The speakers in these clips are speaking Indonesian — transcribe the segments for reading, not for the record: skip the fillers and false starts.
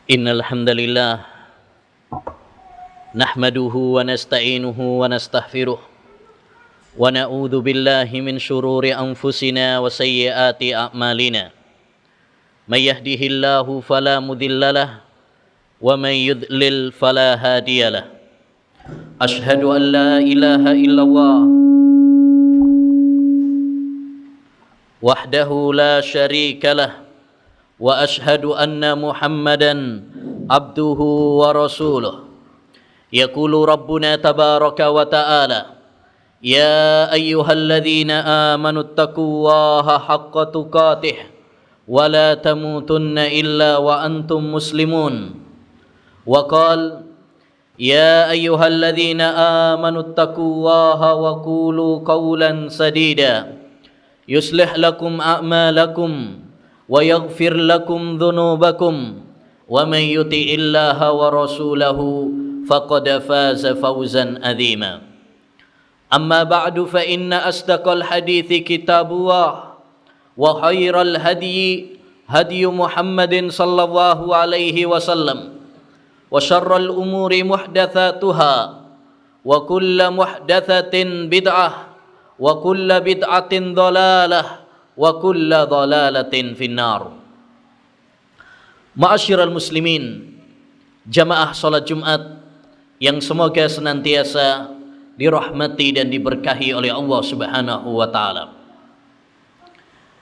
Innal hamdalillah nahmaduhu wa nasta'inuhu wa nastaghfiruh wa na'udzu billahi min shururi anfusina wa sayyiati a'malina. May yahdihillahu fala mudhillalah wa may yudlil fala hadiyalah. Ashhadu an la ilaha illallah wahdahu la syarika lah wa ashhadu anna Muhammadan abduhu wa rasuluh. Yaqulu rabbuna tabaraka wa ta'ala, ya ayyuhalladzina amanu taqullaha haqqa tuqatih wa la tamutunna illa wa antum muslimun. Wa qala ya ayyuhalladzina amanu taqullaha wa qulu qawlan sadida yuslih lakum a'malakum wa yaghfir lakum dhunubakum wa may yuti'illaha wa rasulahu faqad faza fawzan adzima. Amma ba'du fa inna asdaqal hadithi kitabullah wa khairal hadyi hadyu Muhammadin sallallahu alaihi wasallam wa syarral umuri muhdatsatuha wa kullu muhdatsatin bid'ah wa kullu bid'atin dhalalah wa kullu dhalalatin finnar. Ma'asyiral muslimin, jamaah salat Jumat yang semoga senantiasa dirahmati dan diberkahi oleh Allah Subhanahu wa taala.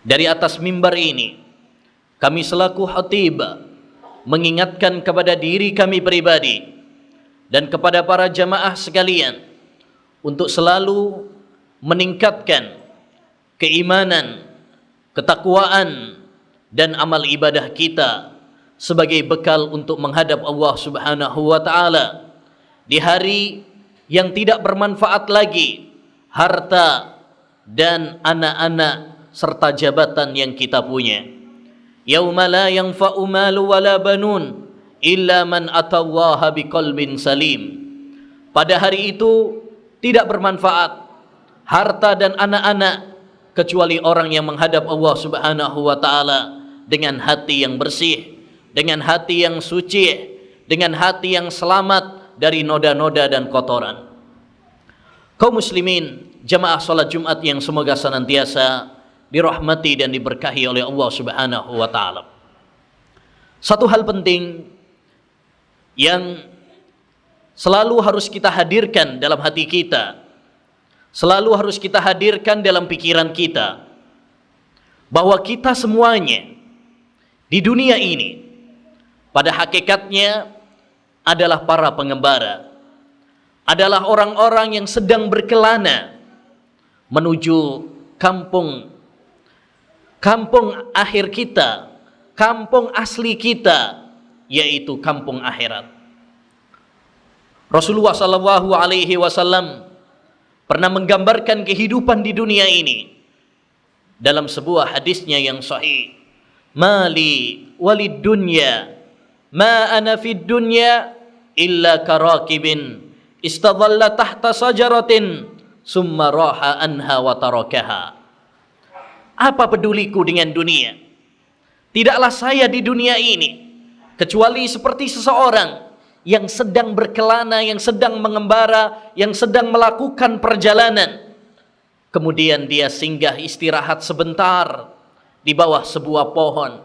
Dari atas mimbar ini kami selaku khatib mengingatkan kepada diri kami pribadi dan kepada para jamaah sekalian untuk selalu meningkatkan keimanan, ketakwaan dan amal ibadah kita sebagai bekal untuk menghadap Allah Subhanahu wa taala di hari yang tidak bermanfaat lagi harta dan anak-anak serta jabatan yang kita punya. Yauma la yanfa'u malu wala banun illa man atallaha biqalbin salim. Pada hari itu tidak bermanfaat harta dan anak-anak kecuali orang yang menghadap Allah Subhanahu wa taala dengan hati yang bersih, dengan hati yang suci, dengan hati yang selamat dari noda-noda dan kotoran. Kaum muslimin, jamaah salat Jumat yang semoga senantiasa dirahmati dan diberkahi oleh Allah Subhanahu wa taala. Satu hal penting yang selalu harus kita hadirkan dalam hati kita, selalu harus kita hadirkan dalam pikiran kita, bahwa kita semuanya di dunia ini pada hakikatnya adalah para pengembara, adalah orang-orang yang sedang berkelana menuju kampung akhir kita, kampung asli kita, yaitu kampung akhirat. Rasulullah sallallahu alaihi wasallam pernah menggambarkan kehidupan di dunia ini dalam sebuah hadisnya yang sahih. Mali walid dunya ma ana fid dunya illa karakibin istadalla tahta sajaratin summa raha anha wa tarakaha. Apa peduliku dengan dunia? Tidaklah saya di dunia ini kecuali seperti seseorang yang sedang berkelana, yang sedang mengembara, yang sedang melakukan perjalanan. Kemudian dia singgah istirahat sebentar di bawah sebuah pohon.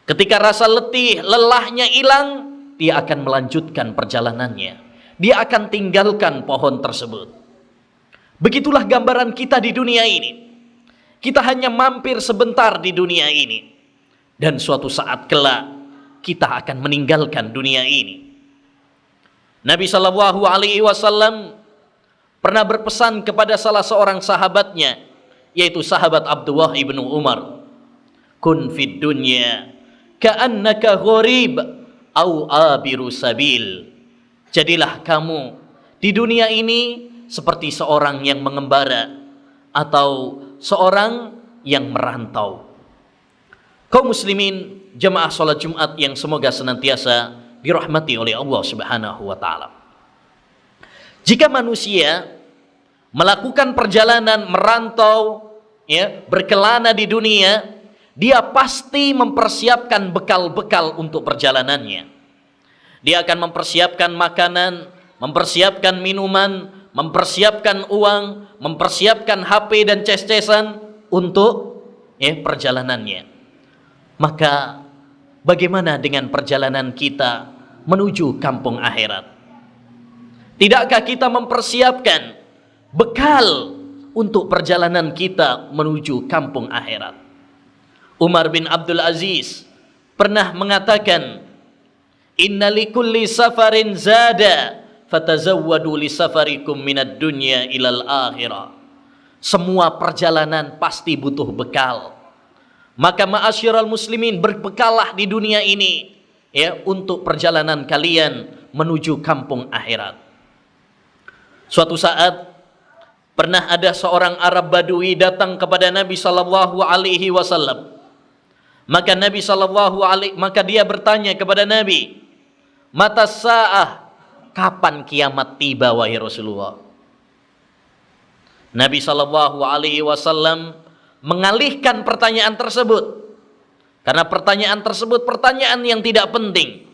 Ketika rasa letih, lelahnya hilang, dia akan melanjutkan perjalanannya. Dia akan tinggalkan pohon tersebut. Begitulah gambaran kita di dunia ini. Kita hanya mampir sebentar di dunia ini. Dan suatu saat kelak, kita akan meninggalkan dunia ini. Nabi sallallahu alaihi wasallam pernah berpesan kepada salah seorang sahabatnya, yaitu sahabat Abdullah ibnu Umar, kun fid dunya ka'annaka gharib au abiru sabil. Jadilah kamu di dunia ini seperti seorang yang mengembara atau seorang yang merantau. Kaum muslimin, jemaah salat Jumat yang semoga senantiasa dirahmati oleh Allah Subhanahu wa taala. Jika manusia melakukan perjalanan merantau, berkelana di dunia dia pasti mempersiapkan bekal-bekal untuk perjalanannya. Dia akan mempersiapkan makanan, mempersiapkan minuman, mempersiapkan uang, mempersiapkan HP dan ces-cesan untuk perjalanannya. Maka bagaimana dengan perjalanan kita menuju kampung akhirat? Tidakkah kita mempersiapkan bekal untuk perjalanan kita menuju kampung akhirat? Umar bin Abdul Aziz pernah mengatakan, "Inna likulli safarin zada, fatazawwadu li safarikum minad dunya ilal akhirah." Semua perjalanan pasti butuh bekal. Maka ma'asyiral muslimin, berbekallah di dunia ini untuk perjalanan kalian menuju kampung akhirat. Suatu saat pernah ada seorang Arab Badui datang kepada Nabi sallallahu alaihi wasallam. Maka dia bertanya kepada Nabi, "Mata sa'ah?" Kapan kiamat tiba wahai Rasulullah? Nabi sallallahu alaihi wasallam mengalihkan pertanyaan tersebut. Karena pertanyaan tersebut pertanyaan yang tidak penting.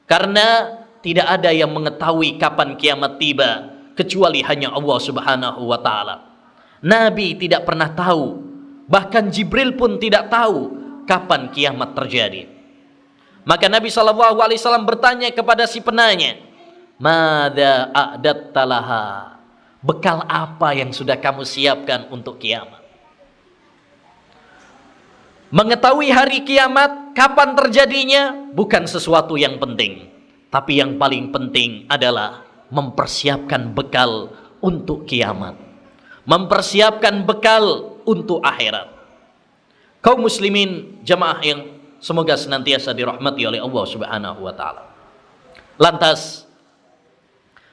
Karena tidak ada yang mengetahui kapan kiamat tiba kecuali hanya Allah Subhanahu wa taala. Nabi tidak pernah tahu, bahkan Jibril pun tidak tahu kapan kiamat terjadi. Maka Nabi sallallahu alaihi wasallam bertanya kepada si penanya, "Madza a'datta laha?" Bekal apa yang sudah kamu siapkan untuk kiamat? Mengetahui hari kiamat, kapan terjadinya, bukan sesuatu yang penting. Tapi yang paling penting adalah mempersiapkan bekal untuk kiamat. Mempersiapkan bekal untuk akhirat. Kaum muslimin, jamaah yang semoga senantiasa dirahmati oleh Allah Subhanahu wa taala. Lantas,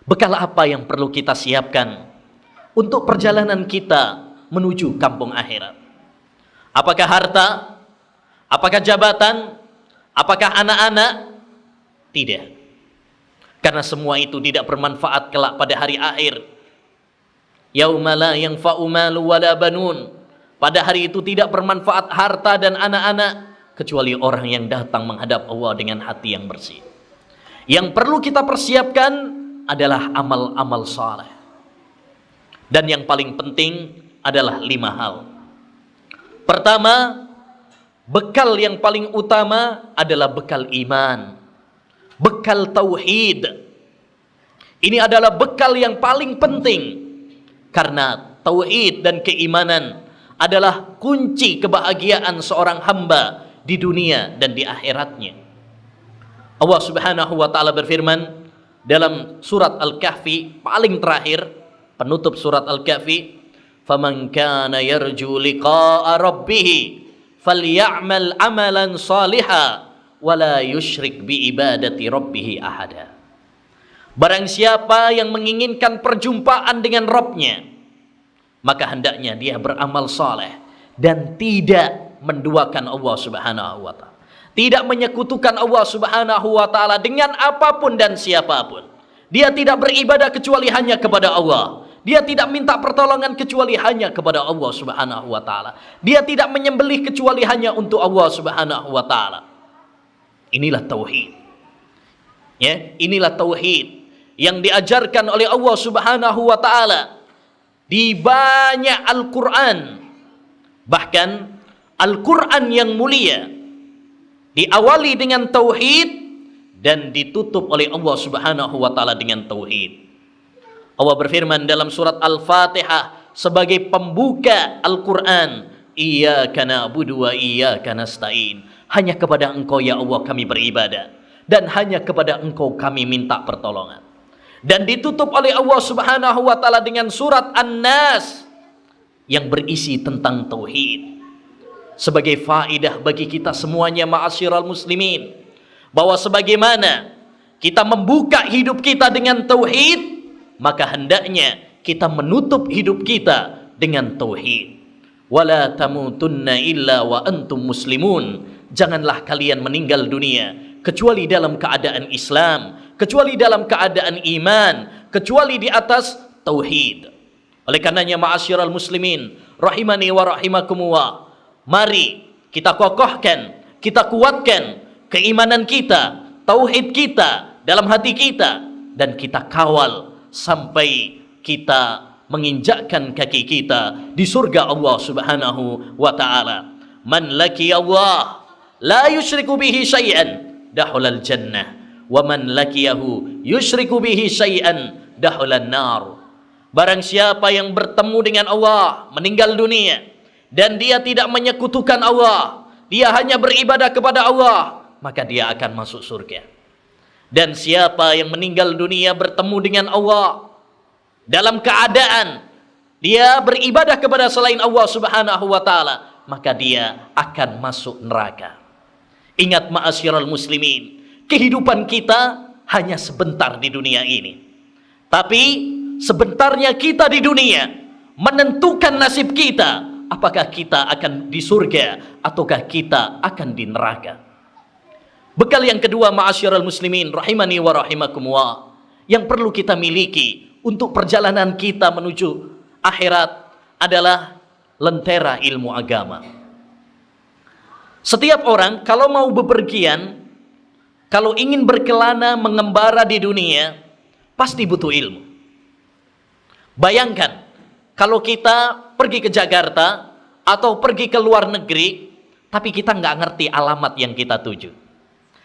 bekal apa yang perlu kita siapkan untuk perjalanan kita menuju kampung akhirat? Apakah harta? Apakah jabatan? Apakah anak-anak? Tidak. Karena semua itu tidak bermanfaat kelak pada hari akhir. Yauma la yanfa'u malu wala banun. Pada hari itu tidak bermanfaat harta dan anak-anak kecuali orang yang datang menghadap Allah dengan hati yang bersih. Yang perlu kita persiapkan adalah amal-amal saleh. Dan yang paling penting adalah 5 hal. Pertama, bekal yang paling utama adalah bekal iman, bekal tauhid. Ini adalah bekal yang paling penting karena tauhid dan keimanan adalah kunci kebahagiaan seorang hamba di dunia dan di akhiratnya. Allah Subhanahu wa taala berfirman dalam surat Al-Kahfi paling terakhir, penutup surat Al-Kahfi, "Faman kana yarju liqa'a rabbih falyamal amalan salihan wala yusyrik bi ibadati rabbih ahada." Barang siapa yang menginginkan perjumpaan dengan Rabbnya, maka hendaknya dia beramal saleh dan tidak menduakan Allah Subhanahu wa taala. Tidak menyekutukan Allah Subhanahu wa taala dengan apapun dan siapapun. Dia tidak beribadah kecuali hanya kepada Allah. Dia tidak minta pertolongan kecuali hanya kepada Allah Subhanahu wa taala. Dia tidak menyembelih kecuali hanya untuk Allah Subhanahu wa taala. Inilah tauhid. Inilah tauhid yang diajarkan oleh Allah Subhanahu wa taala di banyak Al-Qur'an. Bahkan Al-Qur'an yang mulia diawali dengan tauhid dan ditutup oleh Allah Subhanahu wa taala dengan tauhid. Allah berfirman dalam surat Al-Fatihah sebagai pembuka Al-Quran, "Iyyaka na'budu wa iyyaka nasta'in." Hanya kepada Engkau ya Allah kami beribadah dan hanya kepada Engkau kami minta pertolongan. Dan ditutup oleh Allah Subhanahu wa taala dengan surat An-Nas yang berisi tentang tauhid. Sebagai faedah bagi kita semuanya ma'asyiral muslimin, bahwa sebagaimana kita membuka hidup kita dengan tauhid, maka hendaknya kita menutup hidup kita dengan tauhid. Wala tamutunna illa wa antum muslimun. Janganlah kalian meninggal dunia kecuali dalam keadaan Islam, kecuali dalam keadaan iman, kecuali di atas tauhid. Oleh karenanya ma'asyiral muslimin rahimani wa rahimakumullah, mari kita kokohkan, kita kuatkan keimanan kita, tauhid kita dalam hati kita, dan kita kawal sampai kita menginjakkan kaki kita di surga Allah Subhanahu wa taala. Man laki Allah la yusyriku bihi syai'an dakhulal jannah wa man lakiyahu yusyriku bihi syai'an dakhulan nar. Barang siapa yang bertemu dengan Allah meninggal dunia dan dia tidak menyekutukan Allah, dia hanya beribadah kepada Allah, maka dia akan masuk surga. Dan siapa yang meninggal dunia bertemu dengan Allah dalam keadaan dia beribadah kepada selain Allah Subhanahu wa taala, maka dia akan masuk neraka. Ingat ma'asyiral muslimin, kehidupan kita hanya sebentar di dunia ini. Tapi sebentarnya kita di dunia menentukan nasib kita, apakah kita akan di surga ataukah kita akan di neraka. Bekal yang kedua ma'asyiral muslimin rahimani wa rahimakumullah, yang perlu kita miliki untuk perjalanan kita menuju akhirat adalah lentera ilmu agama. Setiap orang kalau mau bepergian, kalau ingin berkelana mengembara di dunia, pasti butuh ilmu. Bayangkan kalau kita pergi ke Jakarta atau pergi ke luar negeri, tapi kita nggak ngerti alamat yang kita tuju.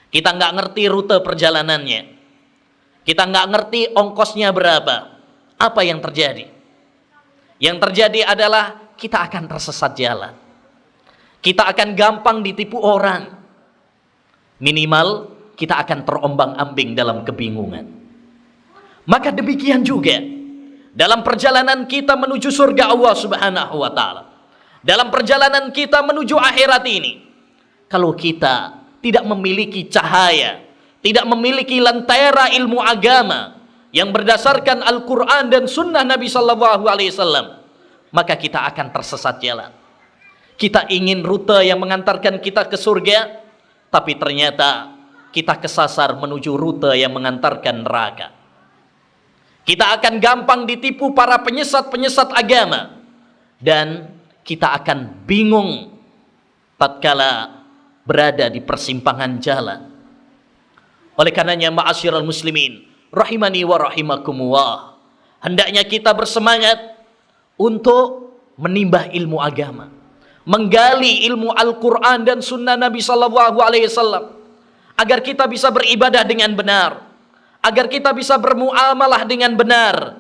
Kita nggak ngerti rute perjalanannya. Kita nggak ngerti ongkosnya berapa. Apa yang terjadi? Yang terjadi adalah kita akan tersesat jalan. Kita akan gampang ditipu orang. Minimal kita akan terombang-ambing dalam kebingungan. Maka demikian juga dalam perjalanan kita menuju surga Allah Subhanahu wa taala, dalam perjalanan kita menuju akhirat ini, kalau kita tidak memiliki cahaya, tidak memiliki lentera ilmu agama yang berdasarkan Al-Quran dan Sunnah Nabi Sallallahu Alaihi Wasallam, maka kita akan tersesat jalan. Kita ingin rute yang mengantarkan kita ke surga, tapi ternyata kita kesasar menuju rute yang mengantarkan neraka. Kita akan gampang ditipu para penyesat-penyesat agama, dan kita akan bingung tatkala berada di persimpangan jalan. Oleh karenanya ma'asyiral muslimin rahimani wa rahimakumullah, hendaknya kita bersemangat untuk menimba ilmu agama, menggali ilmu Al-Quran dan Sunnah Nabi Sallallahu Alaihi Wasallam, agar kita bisa beribadah dengan benar, agar kita bisa bermuamalah dengan benar,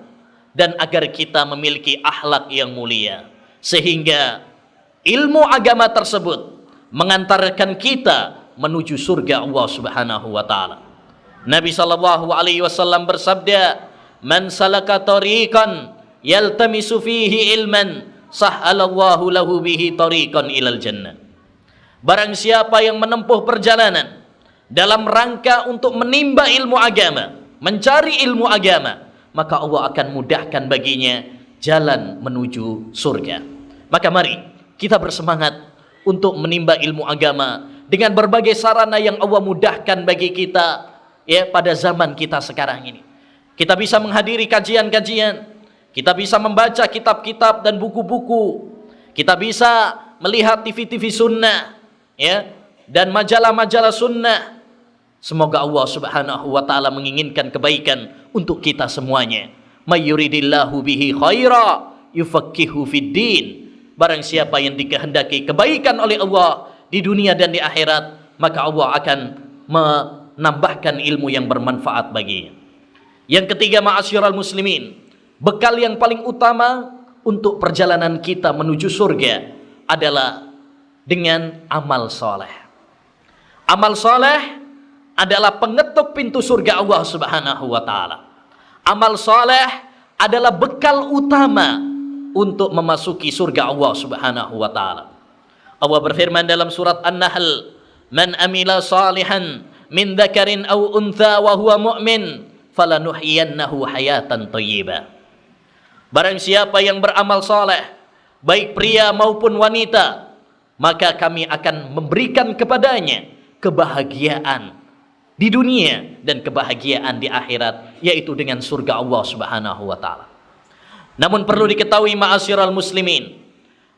dan agar kita memiliki akhlak yang mulia, sehingga ilmu agama tersebut mengantarkan kita menuju surga Allah Subhanahu wa taala. Nabi sallallahu alaihi wasallam bersabda, "Man salaka tariqan yaltamisu fihi ilman, sahhalallahu lahu bihi tariqan ilal jannah." Barang siapa yang menempuh perjalanan dalam rangka untuk menimba ilmu agama, mencari ilmu agama, maka Allah akan mudahkan baginya jalan menuju surga. Maka mari kita bersemangat untuk menimba ilmu agama dengan berbagai sarana yang Allah mudahkan bagi kita, ya, pada zaman kita sekarang ini. Kita bisa menghadiri kajian-kajian, kita bisa membaca kitab-kitab dan buku-buku, kita bisa melihat TV-TV sunnah, ya, dan majalah-majalah sunnah. Semoga Allah Subhanahu wa taala menginginkan kebaikan untuk kita semuanya. May yuridillahu bihi khaira yufaqihu fid din. Barang siapa yang dikehendaki kebaikan oleh Allah di dunia dan di akhirat, maka Allah akan menambahkan ilmu yang bermanfaat baginya. Yang ketiga ma'asyiral muslimin, bekal yang paling utama untuk perjalanan kita menuju surga adalah dengan amal soleh. Amal soleh adalah pengetuk pintu surga Allah Subhanahu wa taala. Amal soleh adalah bekal utama untuk memasuki surga Allah Subhanahu wa taala. Allah berfirman dalam surat An-Nahl, "Man amila salihan min dzakarin aw untha wa huwa mu'min, falanuhyiyannahu hayatan thayyibah." Barang siapa yang beramal saleh, baik pria maupun wanita, maka kami akan memberikan kepadanya kebahagiaan di dunia dan kebahagiaan di akhirat, yaitu dengan surga Allah Subhanahu wa taala. Namun perlu diketahui ma'asyiral muslimin,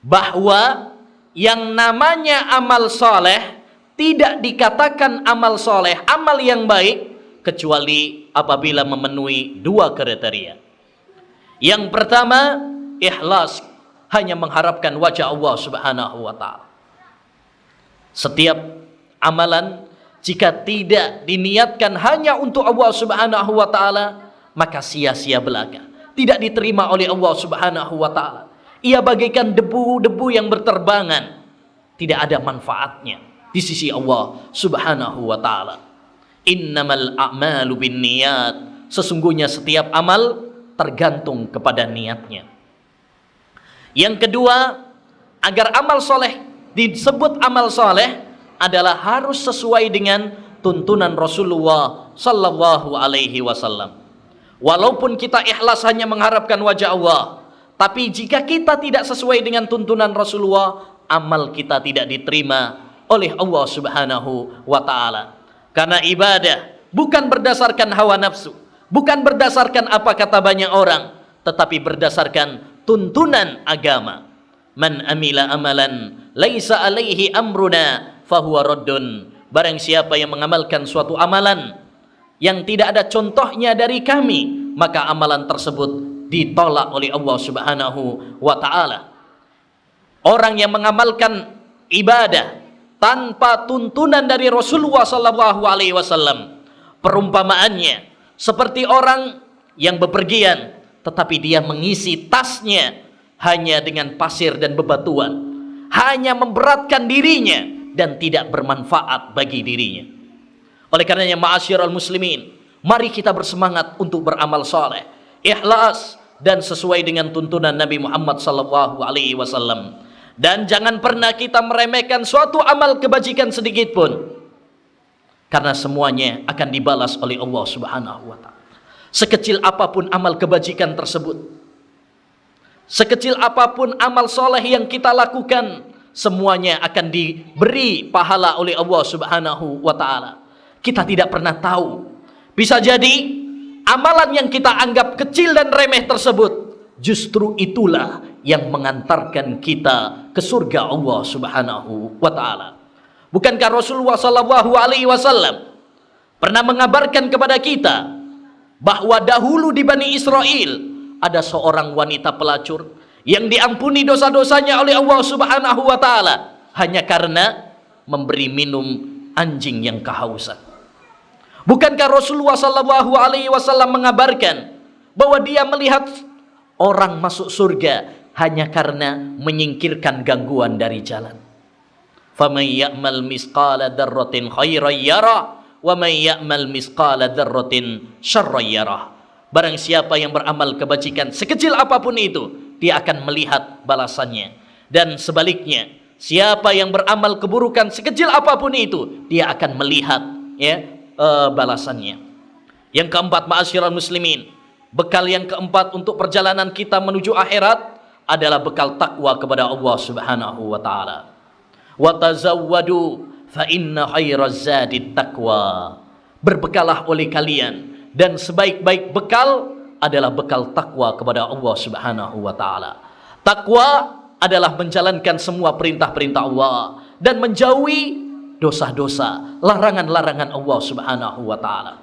bahwa yang namanya amal soleh tidak dikatakan amal soleh, amal yang baik, kecuali apabila memenuhi dua kriteria. Yang pertama, ikhlas, hanya mengharapkan wajah Allah Subhanahu wa ta'ala. Setiap amalan jika tidak diniatkan hanya untuk Allah Subhanahu wa ta'ala, maka sia-sia belaka, tidak diterima oleh Allah Subhanahu wa ta'ala. Ia bagaikan debu-debu yang berterbangan, tidak ada manfaatnya di sisi Allah Subhanahu wa ta'ala. Innamal a'malu binniyat, sesungguhnya setiap amal tergantung kepada niatnya. Yang kedua, agar amal soleh disebut amal soleh adalah harus sesuai dengan tuntunan Rasulullah sallallahu alaihi wasallam. Walaupun kita ikhlas hanya mengharapkan wajah Allah, tapi jika kita tidak sesuai dengan tuntunan Rasulullah, amal kita tidak diterima oleh Allah Subhanahu wa ta'ala. Karena ibadah bukan berdasarkan hawa nafsu, bukan berdasarkan apa kata banyak orang, tetapi berdasarkan tuntunan agama. Man amila amalan laisa alaihi amruna fahuwa raddun. Barang siapa yang mengamalkan suatu amalan yang tidak ada contohnya dari kami, maka amalan tersebut ditolak oleh Allah Subhanahu wa ta'ala. Orang yang mengamalkan ibadah tanpa tuntunan dari Rasulullah sallallahu alaihi wasallam, perumpamaannya seperti orang yang bepergian tetapi dia mengisi tasnya hanya dengan pasir dan bebatuan, hanya memberatkan dirinya dan tidak bermanfaat bagi dirinya. Oleh karenanya, ma'asyiral muslimin, mari kita bersemangat untuk beramal soleh, ikhlas dan sesuai dengan tuntunan Nabi Muhammad sallallahu alaihi wasallam. Dan jangan pernah kita meremehkan suatu amal kebajikan sedikit pun, karena semuanya akan dibalas oleh Allah Subhanahu wa ta'ala. Sekecil apapun amal kebajikan tersebut, sekecil apapun amal soleh yang kita lakukan, semuanya akan diberi pahala oleh Allah Subhanahu wa ta'ala. Kita tidak pernah tahu, bisa jadi amalan yang kita anggap kecil dan remeh tersebut justru itulah yang mengantarkan kita ke surga Allah Subhanahu wa ta'ala. Bukankah Rasulullah sallallahu alaihi wasallam pernah mengabarkan kepada kita bahwa dahulu di Bani Israel ada seorang wanita pelacur yang diampuni dosa-dosanya oleh Allah Subhanahu wa ta'ala hanya karena memberi minum anjing yang kehausan. Bukankah Rasulullah sallallahu alaihi wasallam mengabarkan bahwa dia melihat orang masuk surga hanya karena menyingkirkan gangguan dari jalan? Faman ya'mal misqala dzarratin khairan yarah wa man ya'mal misqala dzarratin syarran yarah. Barang siapa yang beramal kebajikan sekecil apapun itu, dia akan melihat balasannya. Dan sebaliknya, siapa yang beramal keburukan sekecil apapun itu, dia akan melihat balasannya. Yang keempat, ma'asyiral muslimin, bekal yang keempat untuk perjalanan kita menuju akhirat adalah bekal takwa kepada Allah Subhanahu wa ta'ala. Wa tazawwadu fa inna khairaz zadi taqwa. Berbekalah oleh kalian, dan sebaik-baik bekal adalah bekal takwa kepada Allah Subhanahu wa ta'ala. Takwa adalah menjalankan semua perintah-perintah Allah dan menjauhi dosa-dosa, larangan-larangan Allah Subhanahu wa ta'ala.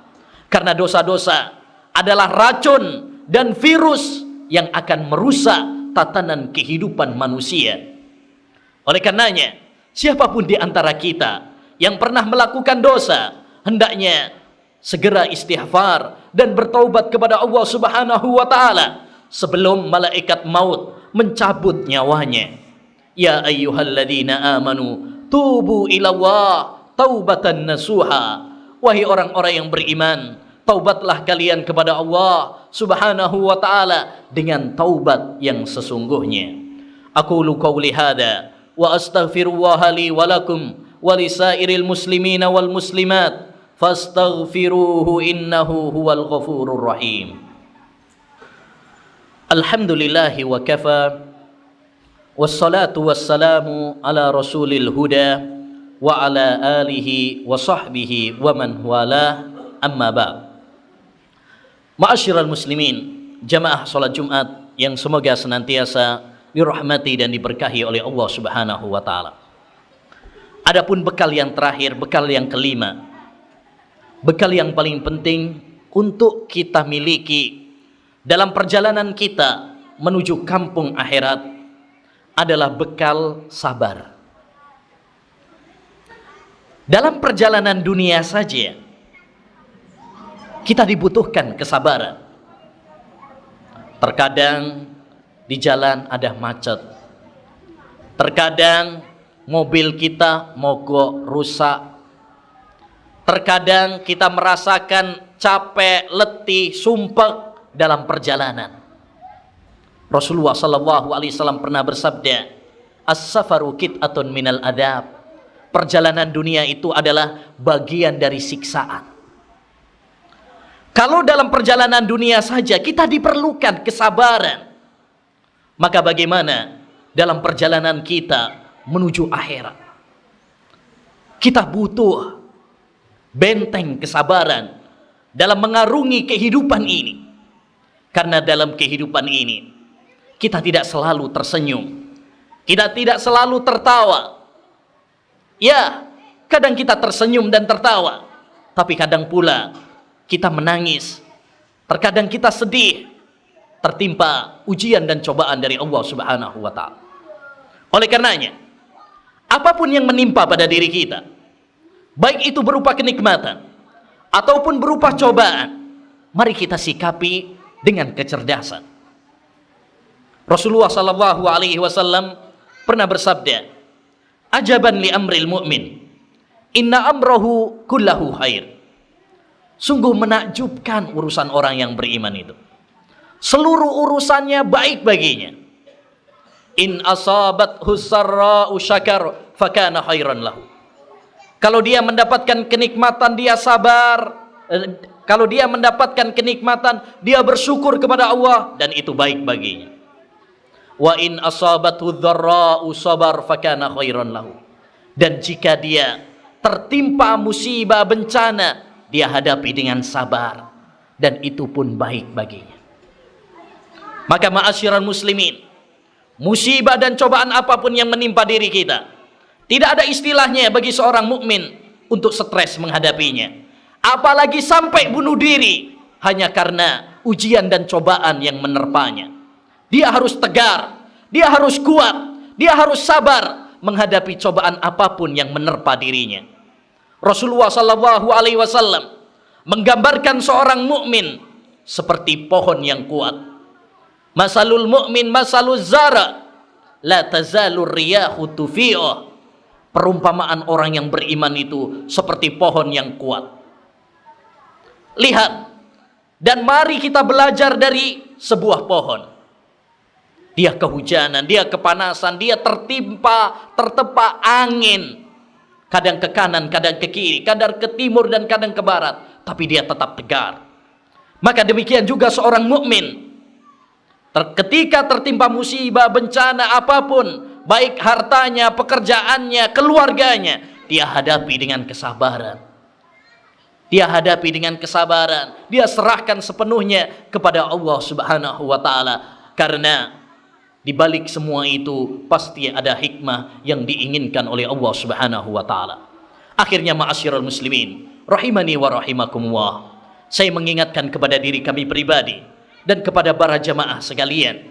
Karena dosa-dosa adalah racun dan virus yang akan merusak tatanan kehidupan manusia. Oleh karenanya, siapapun di antara kita yang pernah melakukan dosa, hendaknya segera istighfar dan bertaubat kepada Allah Subhanahu wa ta'ala sebelum malaikat maut mencabut nyawanya. Ya ayyuhalladzina amanu tubu ilallah taubatan nasuha. Wahai orang-orang yang beriman, taubatlah kalian kepada Allah Subhanahu wa ta'ala dengan taubat yang sesungguhnya. Aqulu qawli hadza wa astaghfirullaha li wa lakum wa lisairil muslimina wal muslimat fastaghfiruhu innahu huwal ghafurur rahim. Alhamdulillahi wa kafa, wassalatu wassalamu ala rasulil huda wa ala alihi wa sahbihi wa man wala, amma ba'd. Ma'asyiral muslimin, jamaah salat Jumat yang semoga senantiasa dirahmati dan diberkahi oleh Allah Subhanahu wa taala. Adapun bekal yang terakhir, bekal yang kelima, bekal yang paling penting untuk kita miliki dalam perjalanan kita menuju kampung akhirat adalah bekal sabar. Dalam perjalanan dunia saja kita dibutuhkan kesabaran. Terkadang di jalan ada macet. Terkadang mobil kita mogok, rusak. Terkadang kita merasakan capek, letih, sumpek dalam perjalanan. Rasulullah sallallahu alaihi wasallam pernah bersabda, "As-safaru qit'atun minal adab." Perjalanan dunia itu adalah bagian dari siksaan. Kalau dalam perjalanan dunia saja kita diperlukan kesabaran, maka bagaimana dalam perjalanan kita menuju akhirat? Kita butuh benteng kesabaran dalam mengarungi kehidupan ini. Karena dalam kehidupan ini kita tidak selalu tersenyum, kita tidak selalu tertawa. Ya, kadang kita tersenyum dan tertawa, tapi kadang pula kita menangis. Terkadang kita sedih, tertimpa ujian dan cobaan dari Allah Subhanahu wa taala. Oleh karenanya, apapun yang menimpa pada diri kita, baik itu berupa kenikmatan ataupun berupa cobaan, mari kita sikapi dengan kecerdasan. Rasulullah sallallahu alaihi wasallam pernah bersabda, "Ajaban li amril mu'min, inna amrahu kullahu khair." Sungguh menakjubkan urusan orang yang beriman itu. Seluruh urusannya baik baginya. In asabathu sarra'u syakar fakana khairan lahu. Kalau dia mendapatkan kenikmatan dia sabar, kalau dia mendapatkan kenikmatan dia bersyukur kepada Allah dan itu baik baginya. Wa in asabathu dharra'u sabar fakana khairan lahu. Dan jika dia tertimpa musibah bencana, dia hadapi dengan sabar dan itu pun baik baginya. Maka ma'asyiral muslimin, musibah dan cobaan apapun yang menimpa diri kita, tidak ada istilahnya bagi seorang mukmin untuk stres menghadapinya. Apalagi sampai bunuh diri hanya karena ujian dan cobaan yang menerpanya. Dia harus tegar, dia harus kuat, dia harus sabar menghadapi cobaan apapun yang menerpa dirinya. Rasulullah sallallahu alaihi wasallam menggambarkan seorang mukmin seperti pohon yang kuat. Masalul mu'min masaluz zara la tazalur riyahu tufi'ah. Perumpamaan orang yang beriman itu seperti pohon yang kuat. Lihat dan mari kita belajar dari sebuah pohon. Dia kehujanan, dia kepanasan, dia tertepa angin. Kadang ke kanan, kadang ke kiri, kadang ke timur dan kadang ke barat, tapi dia tetap tegar. Maka demikian juga seorang mukmin. Ketika tertimpa musibah, bencana apapun, baik hartanya, pekerjaannya, keluarganya, dia hadapi dengan kesabaran. Dia hadapi dengan kesabaran. Dia serahkan sepenuhnya kepada Allah Subhanahu wa taala. Karena di balik semua itu pasti ada hikmah yang diinginkan oleh Allah Subhanahu wa taala. Akhirnya ma'asyiral muslimin, rahimani wa rahimakumullah. Saya mengingatkan kepada diri kami pribadi dan kepada para jamaah sekalian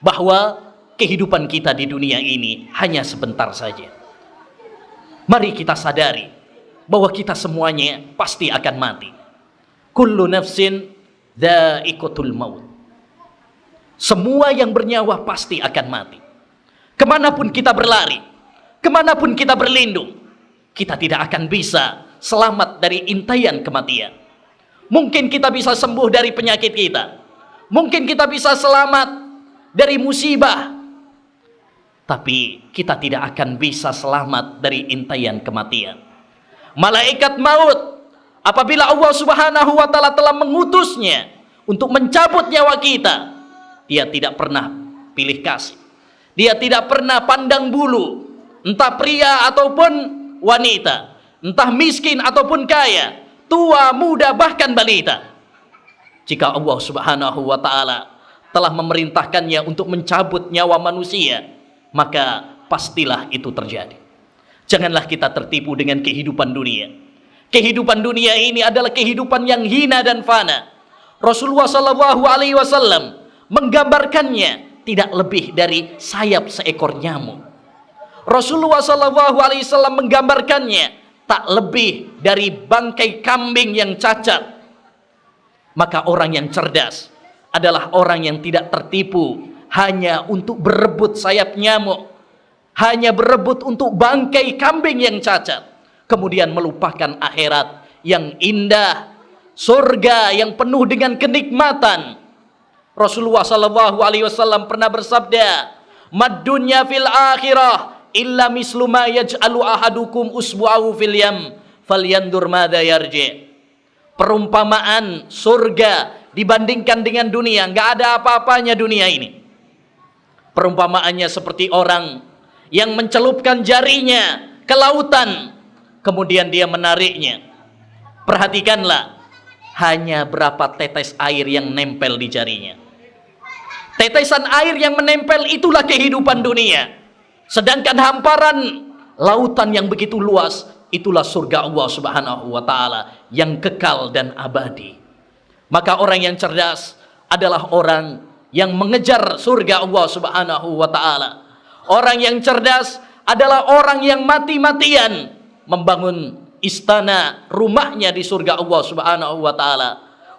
bahwa kehidupan kita di dunia ini hanya sebentar saja. Mari kita sadari bahwa kita semuanya pasti akan mati. Kullu nafsin dha'iqatul maut. Semua yang bernyawa pasti akan mati. Kemanapun kita berlari, kemanapun kita berlindung, kita tidak akan bisa selamat dari intayan kematian. Mungkin kita bisa sembuh dari penyakit kita, mungkin kita bisa selamat dari musibah, tapi kita tidak akan bisa selamat dari intayan kematian. Malaikat maut, apabila Allah Subhanahu wa taala telah mengutusnya untuk mencabut nyawa kita, dia tidak pernah pilih kasih. Dia tidak pernah pandang bulu, entah pria ataupun wanita, entah miskin ataupun kaya, tua, muda, bahkan balita. Jika Allah Subhanahu wa taala telah memerintahkannya untuk mencabut nyawa manusia, maka pastilah itu terjadi. Janganlah kita tertipu dengan kehidupan dunia. Kehidupan dunia ini adalah kehidupan yang hina dan fana. Rasulullah SAW menggambarkannya tidak lebih dari sayap seekor nyamuk. Rasulullah SAW menggambarkannya tak lebih dari bangkai kambing yang cacat. Maka orang yang cerdas adalah orang yang tidak tertipu hanya untuk berebut sayap nyamuk, hanya berebut untuk bangkai kambing yang cacat, kemudian melupakan akhirat yang indah, surga yang penuh dengan kenikmatan. Rasulullah SAW pernah bersabda, "Mad dunya fil akhirah illa mislu ma yaj'alu ahadukum usbu'ahu fil yam falyandur madza yarji." Perumpamaan surga dibandingkan dengan dunia, nggak ada apa-apanya dunia ini. Perumpamaannya seperti orang yang mencelupkan jarinya ke lautan, kemudian dia menariknya. Perhatikanlah, hanya berapa tetes air yang nempel di jarinya. Tetesan air yang menempel itulah kehidupan dunia. Sedangkan hamparan lautan yang begitu luas, itulah surga Allah Subhanahu wa ta'ala yang kekal dan abadi. Maka orang yang cerdas adalah orang yang mengejar surga Allah Subhanahu wa ta'ala. Orang yang cerdas adalah orang yang mati-matian membangun istana rumahnya di surga Allah Subhanahu wa ta'ala.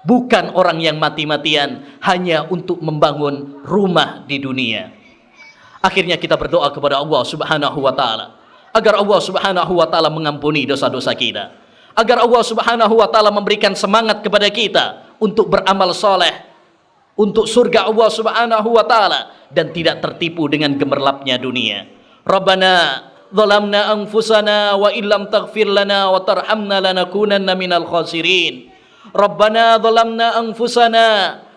Bukan orang yang mati-matian hanya untuk membangun rumah di dunia. Akhirnya kita berdoa kepada Allah Subhanahu wa ta'ala agar Allah Subhanahu wa ta'ala mengampuni dosa-dosa kita, agar Allah Subhanahu wa ta'ala memberikan semangat kepada kita untuk beramal soleh, untuk surga Allah Subhanahu wa ta'ala, dan tidak tertipu dengan gemerlapnya dunia. Rabbana zalamna anfusana wa illam taghfir lana wa tarhamna lanakunanna minal khasirin. Rabbana zalamna anfusana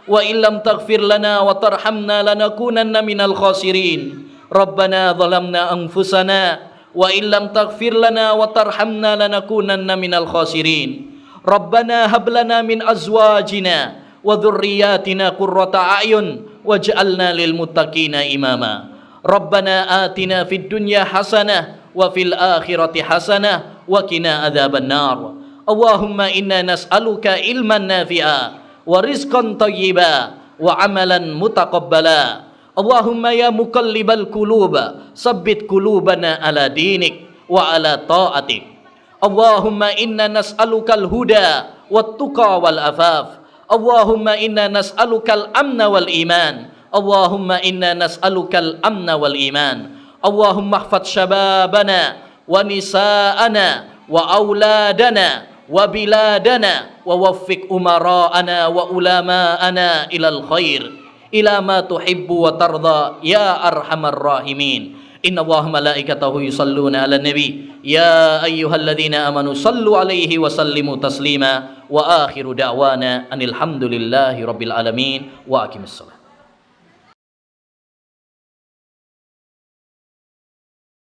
wa illam taghfir lana wa tarhamna lanakunanna minal khasirin. Rabbana zalamna anfusana wa illam taghfir lana wa tarhamna lanakunanna minal khasirin. Rabbana hab lana min azwajina wa dhurriyyatina qurrata a'yun waj'alna lil muttaqina imama. Rabbana atina fid dunya hasanah wa fil akhirati hasanah wa qina adzaban nar. Allahumma inna nas'aluka ilman nafi'a wa rizqan thayyiba wa amalan mutaqabbala. Allahumma ya muqallibal quluba sabbit qulubana ala dinik wa ala ta'atik. Allahumma inna nas'alukal huda wat tuqa wal afaf. Allahumma inna nas'alukal amna wal iman. Allahumma inna nas'alukal amna wal iman. Allahumma ihfadz syababana wa nisa'ana wa auladana wa biladana wa waffiq umara'ana wa ulama'ana ilal khair ila ma tuhibbu wa tarda ya arhamar rahimin. Inna Allaha malaikatahu yusalluna ala nabi ya ayyuhalladzina amanu sallu alaihi wa sallimu taslima wa akhiru da'wana anil hamdulillahi rabbil alamin wa aqimissalam.